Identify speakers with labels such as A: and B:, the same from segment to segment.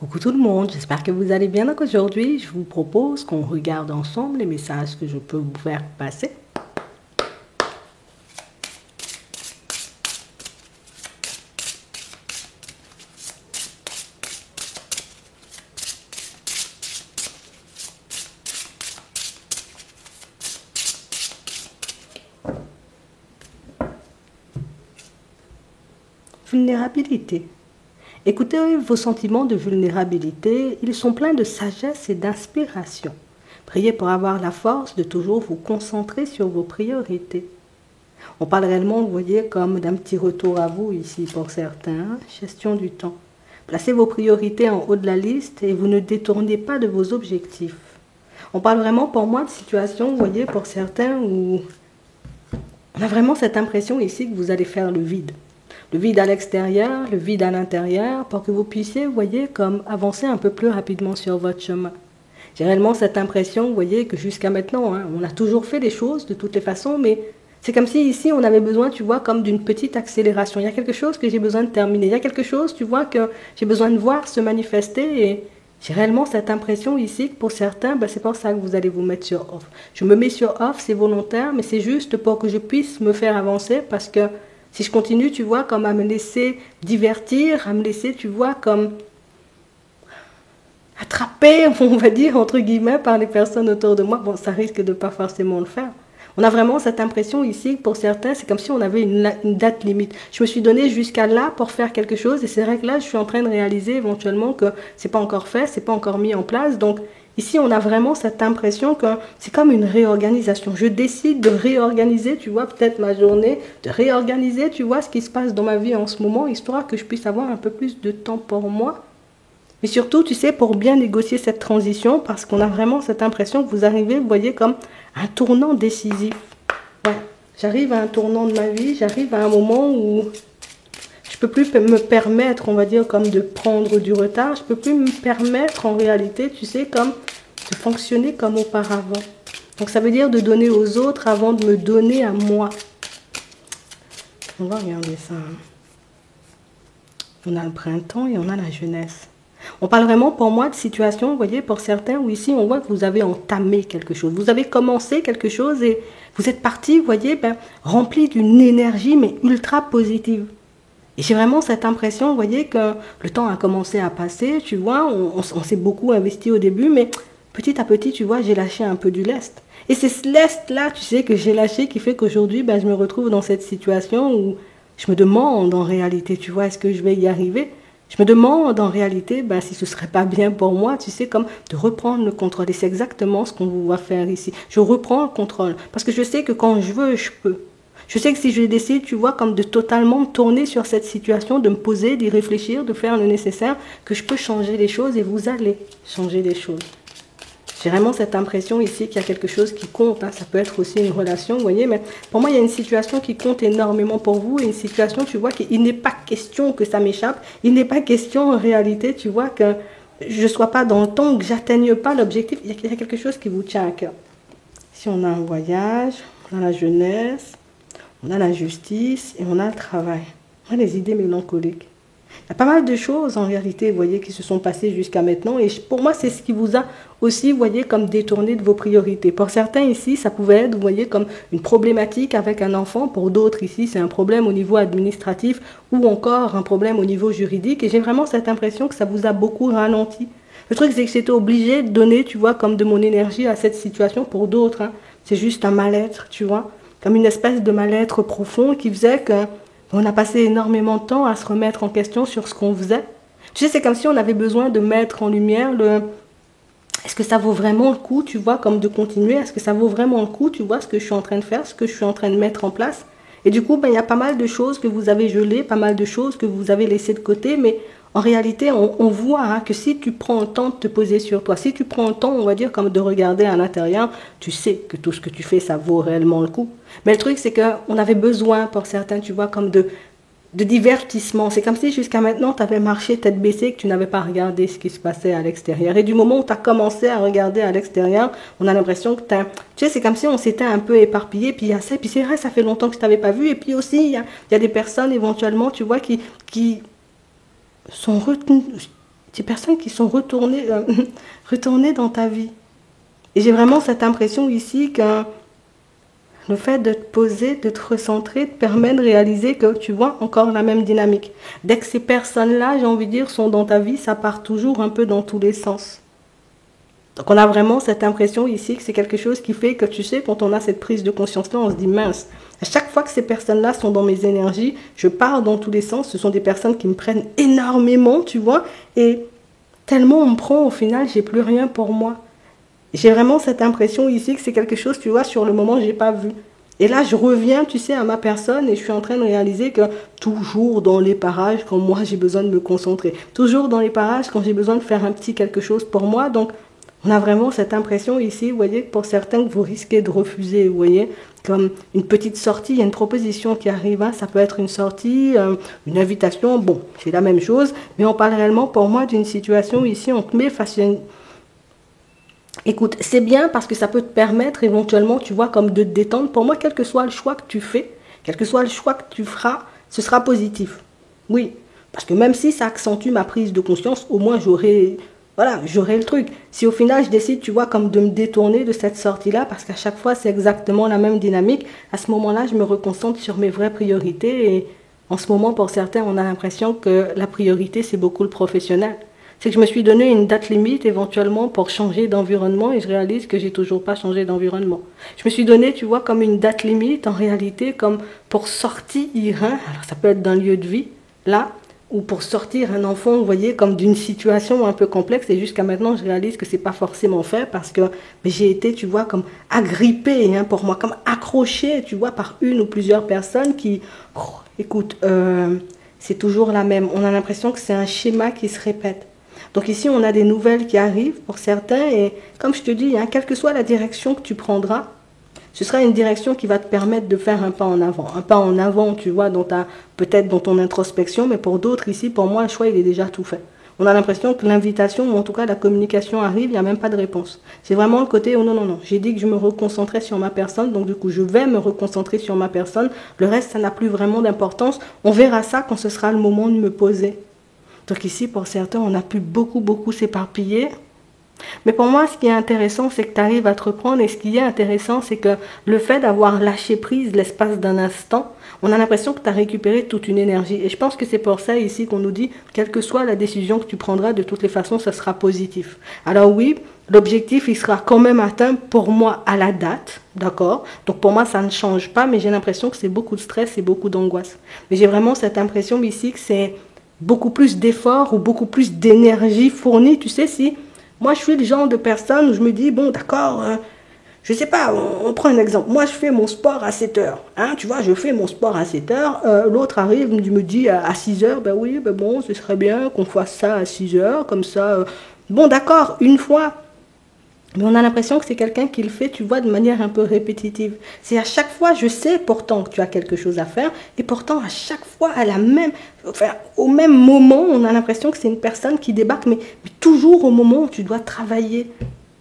A: Coucou tout le monde, j'espère que vous allez bien. Donc aujourd'hui, je vous propose qu'on regarde ensemble les messages que je peux vous faire passer. Vulnérabilité. Écoutez vos sentiments de vulnérabilité, ils sont pleins de sagesse et d'inspiration. Priez pour avoir la force de toujours vous concentrer sur vos priorités. On parle réellement, vous voyez, comme d'un petit retour à vous ici pour certains, gestion du temps. Placez vos priorités en haut de la liste et vous ne détournez pas de vos objectifs. On parle vraiment pour moi de situations, vous voyez, pour certains où on a vraiment cette impression ici que vous allez faire le vide. Le vide à l'extérieur, le vide à l'intérieur, pour que vous puissiez, vous voyez, comme avancer un peu plus rapidement sur votre chemin. J'ai réellement cette impression, vous voyez, que jusqu'à maintenant, on a toujours fait les choses de toutes les façons, mais c'est comme si ici, on avait besoin, tu vois, comme d'une petite accélération. Il y a quelque chose que j'ai besoin de terminer. Il y a quelque chose, tu vois, que j'ai besoin de voir se manifester et j'ai réellement cette impression ici que pour certains, c'est pour ça que vous allez vous mettre sur off. Je me mets sur off, c'est volontaire, mais c'est juste pour que je puisse me faire avancer parce que si je continue, tu vois, comme à me laisser divertir, à me laisser, tu vois, comme attraper, on va dire, entre guillemets, par les personnes autour de moi, bon, ça risque de pas forcément le faire. On a vraiment cette impression ici, pour certains, c'est comme si on avait une date limite. Je me suis donné jusqu'à là pour faire quelque chose, et c'est vrai que là, je suis en train de réaliser éventuellement que c'est pas encore fait, c'est pas encore mis en place, donc ici, on a vraiment cette impression que c'est comme une réorganisation. Je décide de réorganiser, tu vois, peut-être ma journée, de réorganiser, tu vois, ce qui se passe dans ma vie en ce moment, histoire que je puisse avoir un peu plus de temps pour moi. Mais surtout, tu sais, pour bien négocier cette transition, parce qu'on a vraiment cette impression que vous arrivez, vous voyez, comme un tournant décisif. Ouais, j'arrive à un tournant de ma vie, j'arrive à un moment où je peux plus me permettre, on va dire, comme de prendre du retard. Je peux plus me permettre, en réalité, tu sais, comme de fonctionner comme auparavant. Donc, ça veut dire de donner aux autres avant de me donner à moi. On va regarder ça. On a le printemps et on a la jeunesse. On parle vraiment pour moi de situation, vous voyez, pour certains, où ici on voit que vous avez entamé quelque chose. Vous avez commencé quelque chose et vous êtes parti, vous voyez, rempli d'une énergie, mais ultra positive. Et j'ai vraiment cette impression, vous voyez, que le temps a commencé à passer, tu vois, on s'est beaucoup investi au début, mais petit à petit, tu vois, j'ai lâché un peu du lest. Et c'est ce lest-là, tu sais, que j'ai lâché qui fait qu'aujourd'hui, je me retrouve dans cette situation où je me demande en réalité, tu vois, est-ce que je vais y arriver? Je me demande en réalité si ce serait pas bien pour moi, tu sais, comme de reprendre le contrôle. Et c'est exactement ce qu'on va faire ici. Je reprends le contrôle. Parce que je sais que quand je veux, je peux. Je sais que si je décide, tu vois, comme de totalement me tourner sur cette situation, de me poser, d'y réfléchir, de faire le nécessaire, que je peux changer les choses et vous allez changer les choses. J'ai vraiment cette impression ici qu'il y a quelque chose qui compte. Ça peut être aussi une relation, vous voyez, mais pour moi, il y a une situation qui compte énormément pour vous et une situation, tu vois, qu'il n'est pas question que ça m'échappe. Il n'est pas question en réalité, tu vois, que je ne sois pas dans le temps, que j'atteigne pas l'objectif. Il y a quelque chose qui vous tient à cœur. Si on a un voyage, on a la jeunesse, on a la justice et on a le travail. On a les idées mélancoliques. Il y a pas mal de choses en réalité, vous voyez, qui se sont passées jusqu'à maintenant. Et pour moi, c'est ce qui vous a aussi, vous voyez, comme détourné de vos priorités. Pour certains ici, ça pouvait être, vous voyez, comme une problématique avec un enfant. Pour d'autres ici, c'est un problème au niveau administratif ou encore un problème au niveau juridique. Et j'ai vraiment cette impression que ça vous a beaucoup ralenti. Le truc, c'est que j'étais obligée de donner, tu vois, comme de mon énergie à cette situation. Pour d'autres, c'est juste un mal-être, tu vois, comme une espèce de mal-être profond qui faisait que on a passé énormément de temps à se remettre en question sur ce qu'on faisait. Tu sais, c'est comme si on avait besoin de mettre en lumière est-ce que ça vaut vraiment le coup, tu vois, comme de continuer? Est-ce que ça vaut vraiment le coup, tu vois, ce que je suis en train de faire, ce que je suis en train de mettre en place? Et du coup, il y a pas mal de choses que vous avez gelées, pas mal de choses que vous avez laissées de côté, mais en réalité, on voit que si tu prends le temps de te poser sur toi, si tu prends le temps, on va dire, comme de regarder à l'intérieur, tu sais que tout ce que tu fais, ça vaut réellement le coup. Mais le truc, c'est qu'on avait besoin, pour certains, tu vois, comme de divertissement. C'est comme si jusqu'à maintenant, tu avais marché tête baissée, que tu n'avais pas regardé ce qui se passait à l'extérieur. Et du moment où tu as commencé à regarder à l'extérieur, on a l'impression que tu sais, c'est comme si on s'était un peu éparpillé, puis il y a ça, puis c'est vrai, ça fait longtemps que je t'avais pas vu, et puis aussi, il y a des personnes, éventuellement, tu vois, qui sont retenues, Des personnes qui sont retournées, retournées dans ta vie. Et j'ai vraiment cette impression ici que le fait de te poser, de te recentrer, te permet de réaliser que tu vois encore la même dynamique. Dès que ces personnes-là, j'ai envie de dire, sont dans ta vie, ça part toujours un peu dans tous les sens. Donc on a vraiment cette impression ici que c'est quelque chose qui fait que tu sais, quand on a cette prise de conscience-là, on se dit mince, à chaque fois que ces personnes-là sont dans mes énergies, je pars dans tous les sens, ce sont des personnes qui me prennent énormément, tu vois, et tellement on me prend, au final, j'ai plus rien pour moi. J'ai vraiment cette impression ici que c'est quelque chose, tu vois, sur le moment, je n'ai pas vu. Et là, je reviens, tu sais, à ma personne et je suis en train de réaliser que toujours dans les parages, quand moi, j'ai besoin de me concentrer. Toujours dans les parages, quand j'ai besoin de faire un petit quelque chose pour moi. Donc, on a vraiment cette impression ici, vous voyez, pour certains, que vous risquez de refuser, vous voyez, comme une petite sortie, il y a une proposition qui arrive, hein, ça peut être une sortie, une invitation, bon, c'est la même chose, mais on parle réellement pour moi d'une situation ici, on te met face à une... Écoute, c'est bien parce que ça peut te permettre éventuellement, tu vois, comme de te détendre. Pour moi, quel que soit le choix que tu fais, quel que soit le choix que tu feras, ce sera positif. Oui, parce que même si ça accentue ma prise de conscience, au moins j'aurai, voilà, j'aurai le truc. Si au final je décide, tu vois, comme de me détourner de cette sortie-là, parce qu'à chaque fois c'est exactement la même dynamique, à ce moment-là, je me reconcentre sur mes vraies priorités. Et en ce moment, pour certains, on a l'impression que la priorité, c'est beaucoup le professionnel. C'est que je me suis donné une date limite éventuellement pour changer d'environnement et je réalise que j'ai toujours pas changé d'environnement. Je me suis donné, tu vois, comme une date limite en réalité, comme pour sortir, hein, alors ça peut être d'un lieu de vie, là, ou pour sortir un enfant, vous voyez, comme d'une situation un peu complexe. Et jusqu'à maintenant, je réalise que c'est pas forcément fait parce que j'ai été, tu vois, comme agrippée, hein, pour moi, comme accrochée, tu vois, par une ou plusieurs personnes qui, oh, écoute, c'est toujours la même. On a l'impression que c'est un schéma qui se répète. Donc ici, on a des nouvelles qui arrivent pour certains et comme je te dis, hein, quelle que soit la direction que tu prendras, ce sera une direction qui va te permettre de faire un pas en avant. Un pas en avant, tu vois, peut-être dans ton introspection, mais pour d'autres ici, pour moi, le choix, il est déjà tout fait. On a l'impression que l'invitation, ou en tout cas la communication arrive, il n'y a même pas de réponse. C'est vraiment le côté, oh non, non, non, j'ai dit que je me reconcentrais sur ma personne, donc du coup, je vais me reconcentrer sur ma personne. Le reste, ça n'a plus vraiment d'importance. On verra ça quand ce sera le moment de me poser. Donc ici, pour certains, on a pu beaucoup s'éparpiller. Mais pour moi, ce qui est intéressant, c'est que tu arrives à te reprendre. Et ce qui est intéressant, c'est que le fait d'avoir lâché prise l'espace d'un instant, on a l'impression que tu as récupéré toute une énergie. Et je pense que c'est pour ça ici qu'on nous dit, quelle que soit la décision que tu prendras, de toutes les façons, ça sera positif. Alors oui, l'objectif, il sera quand même atteint pour moi à la date, d'accord? Donc pour moi, ça ne change pas, mais j'ai l'impression que c'est beaucoup de stress et beaucoup d'angoisse. Mais j'ai vraiment cette impression ici que c'est beaucoup plus d'efforts ou beaucoup plus d'énergie fournie. Tu sais, si moi je suis le genre de personne où je me dis, bon d'accord, je sais pas, on prend un exemple. Moi je fais mon sport à 7 heures. Hein, tu vois, je fais mon sport à 7 heures. L'autre arrive, me dit à 6 heures, ben oui, ben bon, ce serait bien qu'on fasse ça à 6 heures, comme ça. Bon d'accord, une fois. Mais on a l'impression que c'est quelqu'un qui le fait, tu vois, de manière un peu répétitive. C'est à chaque fois, je sais pourtant que tu as quelque chose à faire, et pourtant à chaque fois, au même moment, on a l'impression que c'est une personne qui débarque, mais toujours au moment où tu dois travailler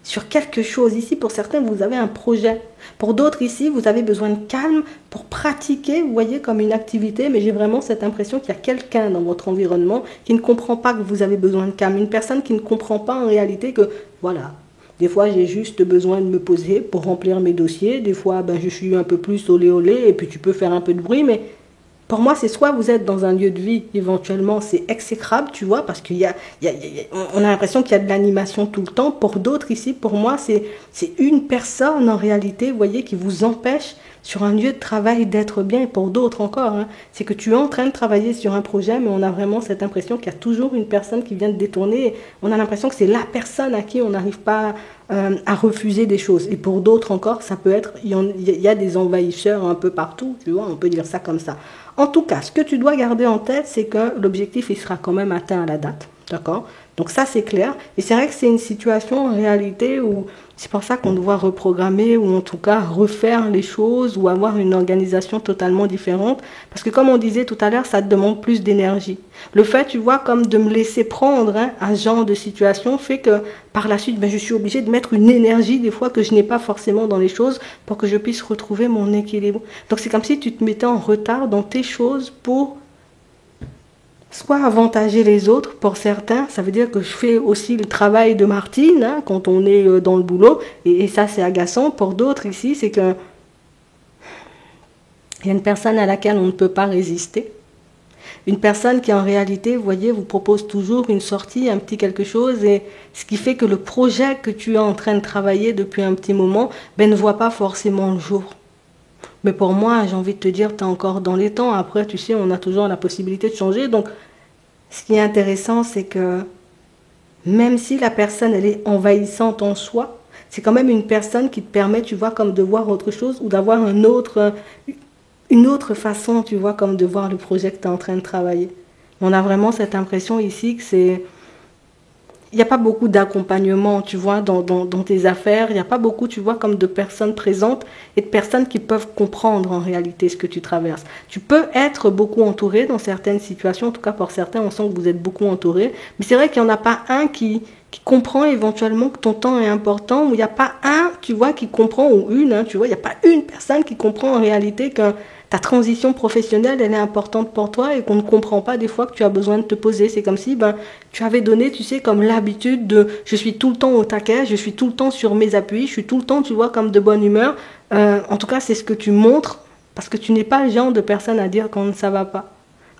A: sur quelque chose. Ici, pour certains, vous avez un projet. Pour d'autres, ici, vous avez besoin de calme pour pratiquer, vous voyez, comme une activité, mais j'ai vraiment cette impression qu'il y a quelqu'un dans votre environnement qui ne comprend pas que vous avez besoin de calme. Une personne qui ne comprend pas en réalité que, voilà, des fois, j'ai juste besoin de me poser pour remplir mes dossiers. Des fois, je suis un peu plus olé olé et puis tu peux faire un peu de bruit. Mais pour moi, c'est soit vous êtes dans un lieu de vie, éventuellement, c'est exécrable, tu vois, parce on a l'impression qu'il y a de l'animation tout le temps. Pour d'autres ici, pour moi, c'est une personne en réalité, vous voyez, qui vous empêche sur un lieu de travail d'être bien. Et pour d'autres encore, hein, c'est que tu es en train de travailler sur un projet, mais on a vraiment cette impression qu'il y a toujours une personne qui vient de détourner. On a l'impression que c'est la personne à qui on n'arrive pas à refuser des choses. Et pour d'autres encore, ça peut être, il y a des envahisseurs un peu partout, tu vois, on peut dire ça comme ça. En tout cas, ce que tu dois garder en tête, c'est que l'objectif, il sera quand même atteint à la date. D'accord? Donc ça, c'est clair. Et c'est vrai que c'est une situation en réalité où c'est pour ça qu'on doit reprogrammer ou en tout cas refaire les choses ou avoir une organisation totalement différente. Parce que comme on disait tout à l'heure, ça te demande plus d'énergie. Le fait, tu vois, comme de me laisser prendre à ce genre de situation fait que par la suite, je suis obligée de mettre une énergie des fois que je n'ai pas forcément dans les choses pour que je puisse retrouver mon équilibre. Donc c'est comme si tu te mettais en retard dans tes choses pour soit avantager les autres pour certains, ça veut dire que je fais aussi le travail de Martine hein, quand on est dans le boulot, et ça c'est agaçant. Pour d'autres ici, c'est que il y a une personne à laquelle on ne peut pas résister. Une personne qui en réalité, vous voyez, vous propose toujours une sortie, un petit quelque chose, et ce qui fait que le projet que tu es en train de travailler depuis un petit moment, ben, ne voit pas forcément le jour. Mais pour moi, j'ai envie de te dire, tu es encore dans les temps. Après, tu sais, on a toujours la possibilité de changer. Donc, ce qui est intéressant, c'est que même si la personne, elle est envahissante en soi, c'est quand même une personne qui te permet, tu vois, comme de voir autre chose ou d'avoir une autre façon, tu vois, comme de voir le projet que tu es en train de travailler. On a vraiment cette impression ici que c'est... Il n'y a pas beaucoup d'accompagnement, tu vois, dans tes affaires. Il n'y a pas beaucoup, tu vois, comme de personnes présentes et de personnes qui peuvent comprendre en réalité ce que tu traverses. Tu peux être beaucoup entouré dans certaines situations. En tout cas, pour certains, on sent que vous êtes beaucoup entouré. Mais c'est vrai qu'il n'y en a pas un qui comprend éventuellement que ton temps est important. Ou il n'y a pas un, tu vois, qui comprend, ou une, hein, tu vois, il n'y a pas une personne qui comprend en réalité que ta transition professionnelle, elle est importante pour toi et qu'on ne comprend pas des fois que tu as besoin de te poser. C'est comme si tu avais donné, tu sais, comme l'habitude de je suis tout le temps au taquet, je suis tout le temps sur mes appuis, je suis tout le temps, tu vois, comme de bonne humeur. En tout cas, c'est ce que tu montres parce que tu n'es pas le genre de personne à dire quand ça va pas.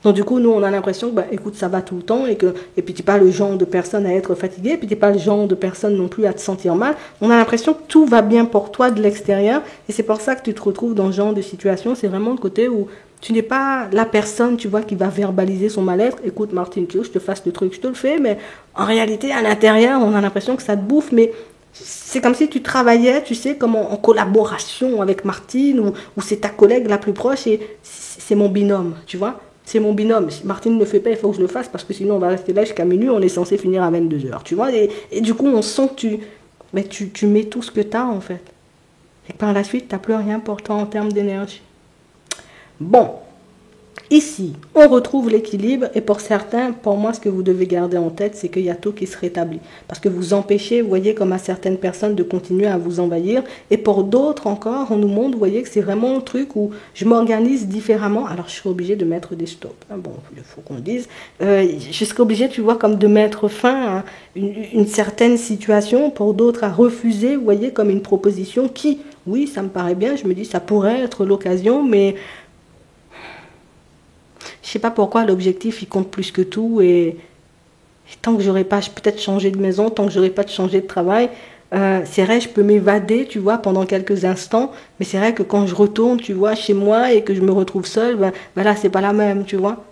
A: Donc du coup, nous, on a l'impression que, écoute, ça va tout le temps et puis tu n'es pas le genre de personne à être fatigué, et puis tu n'es pas le genre de personne non plus à te sentir mal. On a l'impression que tout va bien pour toi de l'extérieur et c'est pour ça que tu te retrouves dans ce genre de situation. C'est vraiment le côté où tu n'es pas la personne, tu vois, qui va verbaliser son mal-être. Écoute, Martine, tu veux que je te fasse le truc, je te le fais, mais en réalité, à l'intérieur, on a l'impression que ça te bouffe, mais c'est comme si tu travaillais, tu sais, comme en collaboration avec Martine ou c'est ta collègue la plus proche et c'est mon binôme, tu vois. C'est mon binôme. Si Martine ne le fait pas, il faut que je le fasse parce que sinon on va rester là jusqu'à minuit, on est censé finir à 22h. Tu vois, et du coup, on sent que tu mets tout ce que tu as en fait. Et par la suite, tu n'as plus rien pour toi en termes d'énergie. Bon, ici, on retrouve l'équilibre et pour certains, pour moi, ce que vous devez garder en tête, c'est qu'il y a tout qui se rétablit. Parce que vous empêchez, vous voyez, comme à certaines personnes, de continuer à vous envahir. Et pour d'autres encore, on nous montre, vous voyez, que c'est vraiment un truc où je m'organise différemment. Alors, je serai obligée de mettre des stops. Bon, il faut qu'on le dise. Je serai obligée, tu vois, comme de mettre fin à une certaine situation. Pour d'autres, à refuser, vous voyez, comme une proposition qui, oui, ça me paraît bien. Je me dis, ça pourrait être l'occasion, mais... Je sais pas pourquoi l'objectif il compte plus que tout et tant que j'aurai pas peut-être changé de maison, tant que j'aurai pas changé de travail, c'est vrai je peux m'évader tu vois pendant quelques instants, mais c'est vrai que quand je retourne tu vois chez moi et que je me retrouve seule, là c'est pas la même tu vois.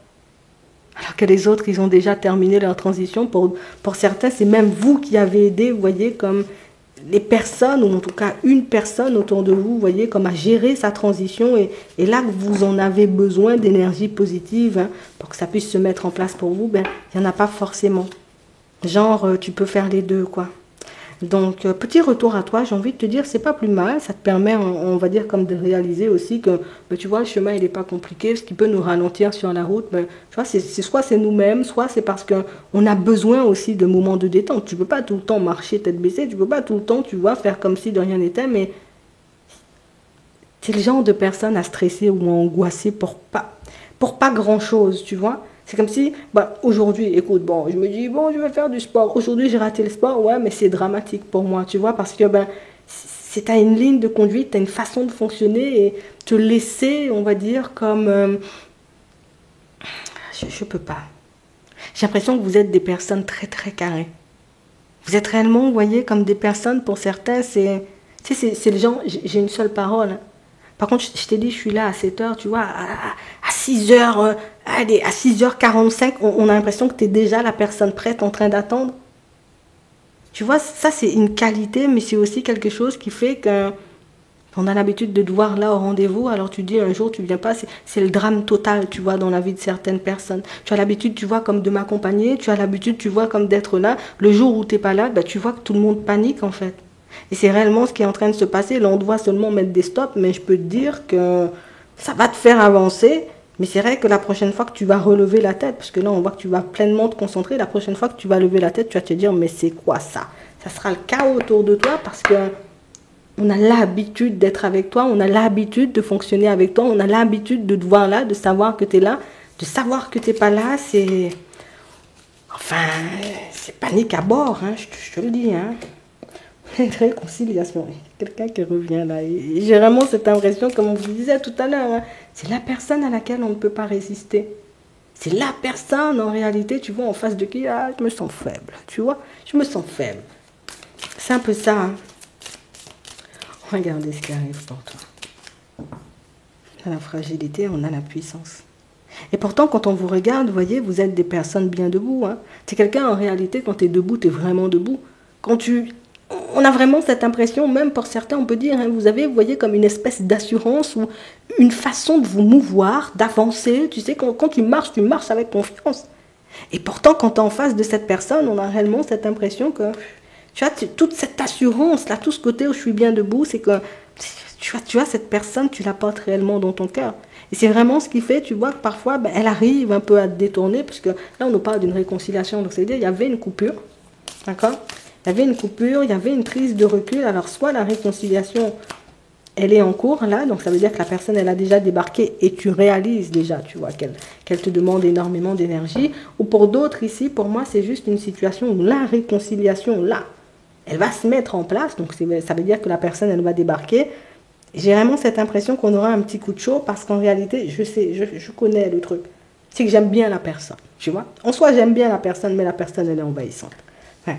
A: Alors que les autres ils ont déjà terminé leur transition, pour certains c'est même vous qui avez aidé, vous voyez comme les personnes, ou en tout cas une personne autour de vous, vous voyez, comme à gérer sa transition. Et là que vous en avez besoin d'énergie positive hein, pour que ça puisse se mettre en place pour vous, il n'y en a pas forcément. Genre, tu peux faire les deux, quoi. Donc, petit retour à toi, j'ai envie de te dire, c'est pas plus mal. Ça te permet, on va dire, comme de réaliser aussi que, tu vois, le chemin, il n'est pas compliqué. Ce qui peut nous ralentir sur la route, tu vois, c'est soit c'est nous-mêmes, soit c'est parce qu'on a besoin aussi de moments de détente. Tu peux pas tout le temps marcher tête baissée, tu peux pas tout le temps, tu vois, faire comme si de rien n'était, mais c'est le genre de personne à stresser ou à angoisser pour pas grand-chose, tu vois. C'est comme si, aujourd'hui, écoute, je me dis, je vais faire du sport. Aujourd'hui, j'ai raté le sport, ouais, mais c'est dramatique pour moi, tu vois, parce que, t'as une ligne de conduite, t'as une façon de fonctionner et te laisser, on va dire, comme... je peux pas. J'ai l'impression que vous êtes des personnes très, très carrées. Vous êtes réellement, vous voyez, comme des personnes, pour certains, c'est le genre, j'ai une seule parole, hein. Par contre, je t'ai dit, je suis là à 7h, tu vois, à 6h, allez, à 6h45, on a l'impression que tu es déjà la personne prête en train d'attendre. Tu vois, ça c'est une qualité, mais c'est aussi quelque chose qui fait qu'on a l'habitude de te voir là au rendez-vous, alors tu dis un jour tu viens pas, c'est le drame total, tu vois, dans la vie de certaines personnes. Tu as l'habitude, tu vois, comme de m'accompagner, tu as l'habitude, tu vois, comme d'être là. Le jour où tu n'es pas là, tu vois que tout le monde panique en fait. Et c'est réellement ce qui est en train de se passer. Là, on doit seulement mettre des stops, mais je peux te dire que ça va te faire avancer. Mais c'est vrai que la prochaine fois que tu vas relever la tête, parce que là, on voit que tu vas pleinement te concentrer, la prochaine fois que tu vas lever la tête, tu vas te dire, mais c'est quoi ça? Ça sera le chaos autour de toi parce que on a l'habitude d'être avec toi, on a l'habitude de fonctionner avec toi, on a l'habitude de te voir là, de savoir que tu es là. De savoir que tu n'es pas là, c'est... Enfin, c'est panique à bord, hein, je te le dis. Hein. Réconciliation. Quelqu'un qui revient là. Et j'ai vraiment cette impression, comme on vous disait tout à l'heure, hein, c'est la personne à laquelle on ne peut pas résister. C'est la personne, en réalité, tu vois, en face de qui, ah, je me sens faible, tu vois, je me sens faible. C'est un peu ça. Hein. Regardez ce qui arrive pour toi. On a la fragilité, on a la puissance. Et pourtant, quand on vous regarde, vous voyez, vous êtes des personnes bien debout. Hein. C'est quelqu'un, en réalité, quand tu es debout, tu es vraiment debout. On a vraiment cette impression, même pour certains, on peut dire, hein, vous voyez, comme une espèce d'assurance ou une façon de vous mouvoir, d'avancer. Tu sais, quand tu marches avec confiance. Et pourtant, quand tu es en face de cette personne, on a réellement cette impression que, tu vois, toute cette assurance, là, tout ce côté où je suis bien debout, c'est que, tu vois, cette personne, tu la portes réellement dans ton cœur. Et c'est vraiment ce qui fait, tu vois, que parfois, elle arrive un peu à te détourner, parce que là, on nous parle d'une réconciliation. Donc, c'est-à-dire, il y avait une coupure, d'accord ? Il y avait une coupure, il y avait une prise de recul. Alors, soit la réconciliation, elle est en cours, là, donc ça veut dire que la personne, elle a déjà débarqué et tu réalises déjà, tu vois, qu'elle te demande énormément d'énergie. Ou pour d'autres, ici, pour moi, c'est juste une situation où la réconciliation, là, elle va se mettre en place. Donc, ça veut dire que la personne, elle va débarquer. J'ai vraiment cette impression qu'on aura un petit coup de chaud parce qu'en réalité, je connais le truc. C'est que j'aime bien la personne, tu vois. En soi, j'aime bien la personne, mais la personne, elle est envahissante. Ouais,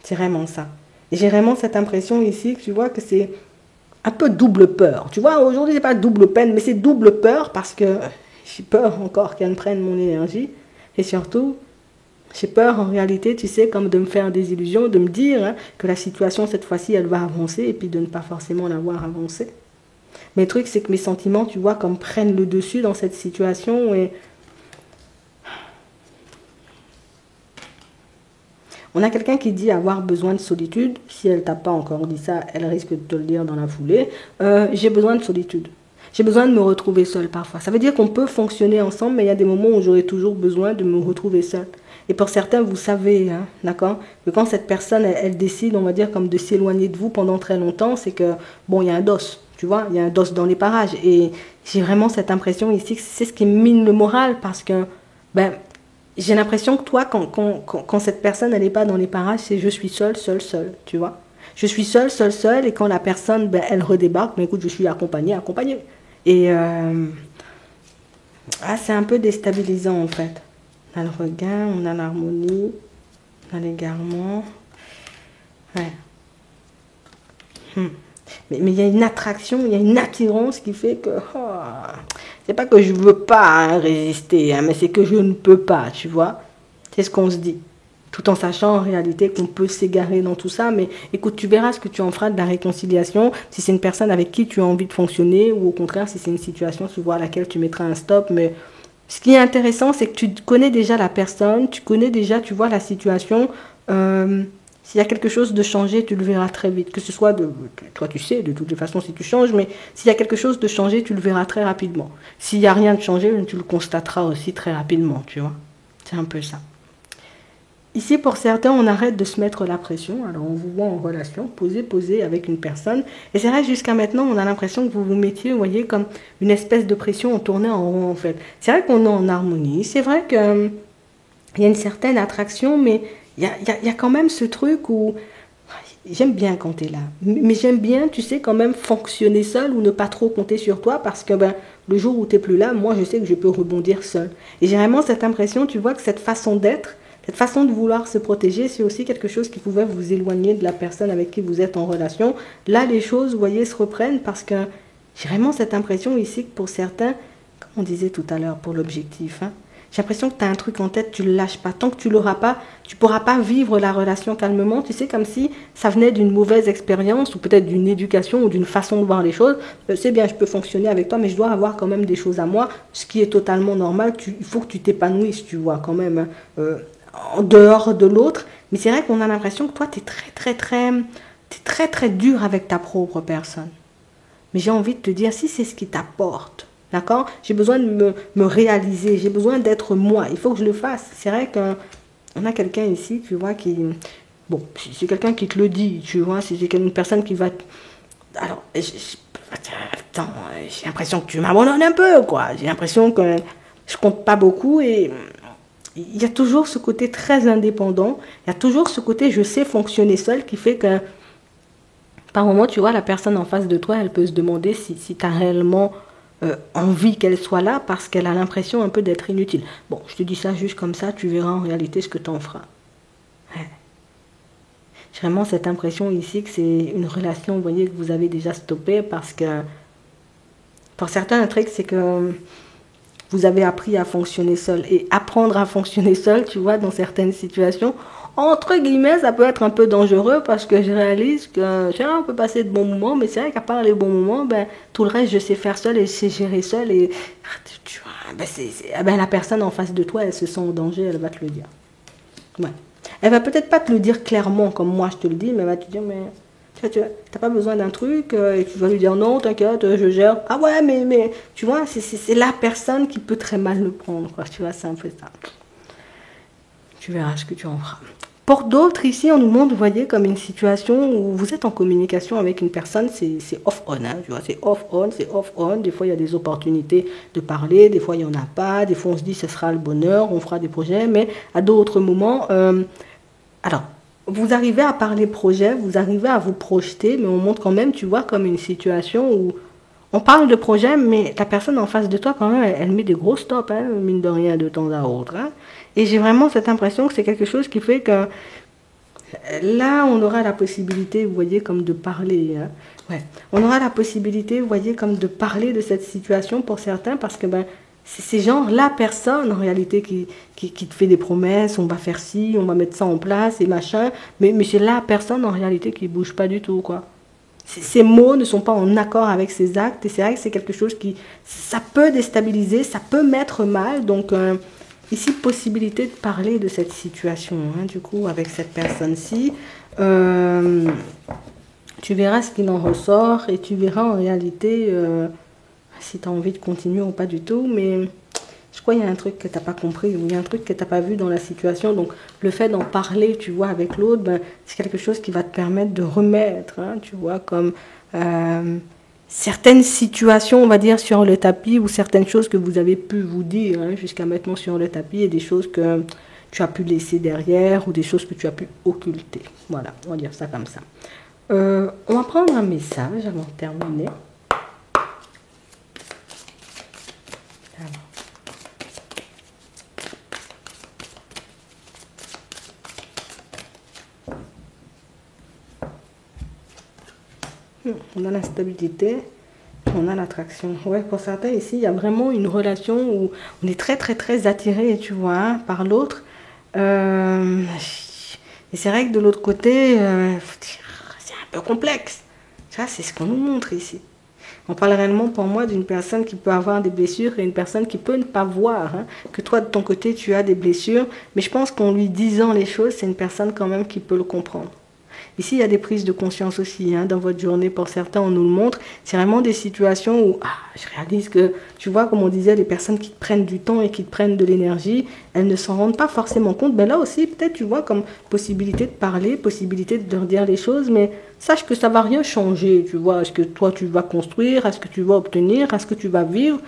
A: c'est vraiment ça. Et j'ai vraiment cette impression ici, que tu vois, que c'est un peu double peur. Tu vois, aujourd'hui, c'est pas double peine, mais c'est double peur parce que j'ai peur encore qu'elle me prenne mon énergie. Et surtout, j'ai peur en réalité, tu sais, comme de me faire des illusions, de me dire hein, que la situation, cette fois-ci, elle va avancer et puis de ne pas forcément la voir avancer. Mais le truc, c'est que mes sentiments, tu vois, comme prennent le dessus dans cette situation. Et on a quelqu'un qui dit avoir besoin de solitude. Si elle t'a pas encore dit ça, elle risque de te le dire dans la foulée. J'ai besoin de solitude. J'ai besoin de me retrouver seule parfois. Ça veut dire qu'on peut fonctionner ensemble, mais il y a des moments où j'aurai toujours besoin de me retrouver seule. Et pour certains, vous savez, hein, d'accord, que quand cette personne, elle décide, on va dire, comme de s'éloigner de vous pendant très longtemps, c'est que, bon, il y a un dos. Tu vois, il y a un dos dans les parages. Et j'ai vraiment cette impression ici que c'est ce qui mine le moral parce que ben, j'ai l'impression que toi, quand cette personne, elle n'est pas dans les parages, c'est je suis seule, tu vois. Je suis seule. Et quand la personne, ben, elle redébarque, mais écoute, je suis accompagnée. Et c'est un peu déstabilisant en fait. On a le regain, on a l'harmonie, on a l'égarement. Ouais. Mais il y a une attraction, il y a une attirance qui fait que... c'est pas que je veux pas résister, hein, mais c'est que je ne peux pas, tu vois. C'est ce qu'on se dit. Tout en sachant en réalité qu'on peut s'égarer dans tout ça. Mais écoute, tu verras ce que tu en feras de la réconciliation. Si c'est une personne avec qui tu as envie de fonctionner ou au contraire, si c'est une situation, tu vois, à laquelle tu mettras un stop. Mais ce qui est intéressant, c'est que tu connais déjà la personne, tu connais déjà, tu vois, la situation. S'il y a quelque chose de changé, tu le verras très vite. Que ce soit toi, tu sais, de toutes les façons, si tu changes, mais s'il y a quelque chose de changé, tu le verras très rapidement. S'il n'y a rien de changé, tu le constateras aussi très rapidement, tu vois. C'est un peu ça. Ici, pour certains, on arrête de se mettre la pression. Alors, on vous voit en relation, poser avec une personne. Et c'est vrai, jusqu'à maintenant, on a l'impression que vous vous mettiez, vous voyez, comme une espèce de pression, on tournait en rond, en fait. C'est vrai qu'on est en harmonie. C'est vrai qu'il y a une certaine attraction, mais il y a quand même ce truc où j'aime bien quand tu es là. Mais j'aime bien, tu sais, quand même fonctionner seul ou ne pas trop compter sur toi parce que le jour où tu n'es plus là, moi, je sais que je peux rebondir seul. Et j'ai vraiment cette impression, tu vois, que cette façon d'être, cette façon de vouloir se protéger, c'est aussi quelque chose qui pouvait vous éloigner de la personne avec qui vous êtes en relation. Là, les choses, vous voyez, se reprennent parce que j'ai vraiment cette impression ici que pour certains, comme on disait tout à l'heure pour l'objectif, hein, j'ai l'impression que tu as un truc en tête, tu ne le lâches pas. Tant que tu ne l'auras pas, tu ne pourras pas vivre la relation calmement. Tu sais, comme si ça venait d'une mauvaise expérience ou peut-être d'une éducation ou d'une façon de voir les choses. C'est bien, je peux fonctionner avec toi, mais je dois avoir quand même des choses à moi, ce qui est totalement normal. Il faut que tu t'épanouisses, tu vois, quand même, en dehors de l'autre. Mais c'est vrai qu'on a l'impression que toi, tu es très dur avec ta propre personne. Mais j'ai envie de te dire, si c'est ce qui t'apporte, d'accord? J'ai besoin de me réaliser, j'ai besoin d'être moi. Il faut que je le fasse. C'est vrai qu'on a quelqu'un ici, tu vois, qui... Bon, c'est quelqu'un qui te le dit, tu vois, c'est une personne qui va... Alors, attends, j'ai l'impression que tu m'abandonnes un peu, quoi. J'ai l'impression que je compte pas beaucoup et il y a toujours ce côté très indépendant, il y a toujours ce côté je sais fonctionner seul qui fait que par moment, tu vois, la personne en face de toi, elle peut se demander si tu as réellement envie qu'elle soit là parce qu'elle a l'impression un peu d'être inutile. Bon, je te dis ça juste comme ça, tu verras en réalité ce que tu en feras. Ouais. J'ai vraiment cette impression ici que c'est une relation, vous voyez, que vous avez déjà stoppée parce que pour certains, un truc, c'est que vous avez appris à fonctionner seul. Et apprendre à fonctionner seul, tu vois, dans certaines situations, entre guillemets, ça peut être un peu dangereux parce que je réalise que on peut passer de bons moments, mais c'est vrai qu'à part les bons moments, ben, tout le reste, je sais faire seul et je sais gérer seul. Et tu vois, ben, la personne en face de toi, elle se sent en danger, elle va te le dire. Ouais. Elle va peut-être pas te le dire clairement comme moi je te le dis, mais elle va te dire, mais tu n'as pas besoin d'un truc et tu vas lui dire non, t'inquiète, je gère. Ah ouais, mais tu vois, c'est la personne qui peut très mal le prendre, quoi. Tu vois, c'est un peu ça. Tu verras ce que tu en feras. Pour d'autres, ici, on nous montre, vous voyez, comme une situation où vous êtes en communication avec une personne, c'est off-on, hein, tu vois, c'est off-on, c'est off-on. Des fois, il y a des opportunités de parler, des fois, il n'y en a pas, des fois, on se dit, ce sera le bonheur, on fera des projets, mais à d'autres moments, alors, vous arrivez à parler projet, vous arrivez à vous projeter, mais on montre quand même, tu vois, comme une situation où on parle de projet, mais la personne en face de toi, quand même, elle met des gros stops, hein, mine de rien, de temps à autre. Hein. Et j'ai vraiment cette impression que c'est quelque chose qui fait que là, on aura la possibilité, vous voyez, comme de parler. Hein. Ouais. On aura la possibilité, vous voyez, comme de parler de cette situation pour certains, parce que ben, c'est genre la personne, en réalité, qui te fait des promesses, on va faire ci, on va mettre ça en place, et machin, mais c'est la personne, en réalité, qui bouge pas du tout, quoi. Ces mots ne sont pas en accord avec ces actes, et c'est vrai que c'est quelque chose qui, ça peut déstabiliser, ça peut mettre mal, donc ici, possibilité de parler de cette situation, hein, du coup, avec cette personne-ci. Tu verras ce qu'il en ressort, et tu verras en réalité si tu as envie de continuer ou pas du tout, mais je crois qu'il y a un truc que tu n'as pas compris, ou il y a un truc que tu n'as pas vu dans la situation, donc le fait d'en parler, tu vois, avec l'autre, ben, c'est quelque chose qui va te permettre de remettre, hein, tu vois, comme certaines situations, on va dire, sur le tapis, ou certaines choses que vous avez pu vous dire hein, jusqu'à maintenant sur le tapis, et des choses que tu as pu laisser derrière, ou des choses que tu as pu occulter. Voilà, on va dire ça comme ça. On va prendre un message avant de terminer. On a la stabilité, on a l'attraction. Ouais, pour certains ici, il y a vraiment une relation où on est très très très attiré, tu vois, hein, par l'autre. Et c'est vrai que de l'autre côté, c'est un peu complexe. Ça, c'est ce qu'on nous montre ici. On parle réellement pour moi d'une personne qui peut avoir des blessures et une personne qui peut ne pas voir. Hein, que toi, de ton côté, tu as des blessures. Mais je pense qu'en lui disant les choses, c'est une personne quand même qui peut le comprendre. Ici, il y a des prises de conscience aussi hein, dans votre journée. Pour certains, on nous le montre. C'est vraiment des situations où je réalise que, tu vois, comme on disait, les personnes qui te prennent du temps et qui te prennent de l'énergie, elles ne s'en rendent pas forcément compte. Mais là aussi, peut-être, tu vois, comme possibilité de parler, possibilité de leur dire les choses, mais sache que ça ne va rien changer, tu vois, à ce que toi, tu vas construire, à ce que tu vas obtenir, à ce que tu vas vivre.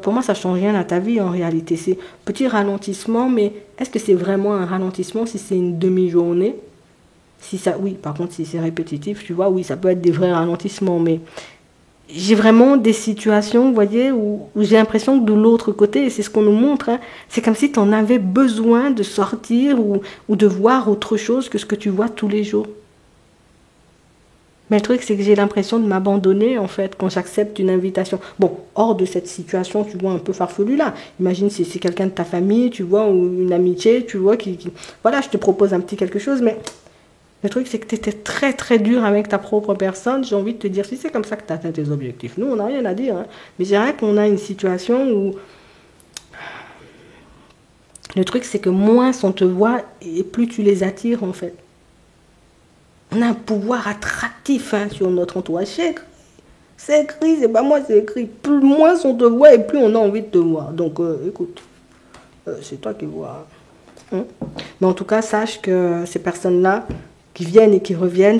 A: Pour moi, ça ne change rien à ta vie en réalité. C'est petit ralentissement, mais est-ce que c'est vraiment un ralentissement si c'est une demi-journée? Si ça, oui, par contre, si c'est répétitif, tu vois, oui, ça peut être des vrais ralentissements, mais j'ai vraiment des situations, vous voyez, où j'ai l'impression que de l'autre côté, et c'est ce qu'on nous montre, hein, c'est comme si tu en avais besoin de sortir ou de voir autre chose que ce que tu vois tous les jours. Mais le truc, c'est que j'ai l'impression de m'abandonner, en fait, quand j'accepte une invitation. Bon, hors de cette situation, tu vois, un peu farfelue là. Imagine si c'est quelqu'un de ta famille, tu vois, ou une amitié, tu vois, voilà, je te propose un petit quelque chose, mais le truc, c'est que tu étais très très dur avec ta propre personne. J'ai envie de te dire, si c'est comme ça que tu atteins tes objectifs, nous, on n'a rien à dire. Hein. Mais c'est vrai qu'on a une situation où le truc, c'est que moins on te voit et plus tu les attires, en fait. On a un pouvoir attractif hein, sur notre entourage. C'est écrit, c'est pas moi, c'est écrit. Plus moins on te voit et plus on a envie de te voir. Donc, écoute, c'est toi qui vois. Hein. Mais en tout cas, sache que ces personnes-là, qui viennent et qui reviennent,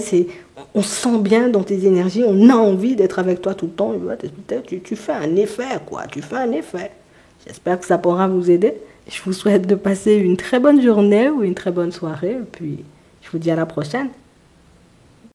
A: on sent bien dans tes énergies, on a envie d'être avec toi tout le temps. Tu fais un effet, quoi. Tu fais un effet. J'espère que ça pourra vous aider. Je vous souhaite de passer une très bonne journée ou une très bonne soirée. Et puis, je vous dis à la prochaine.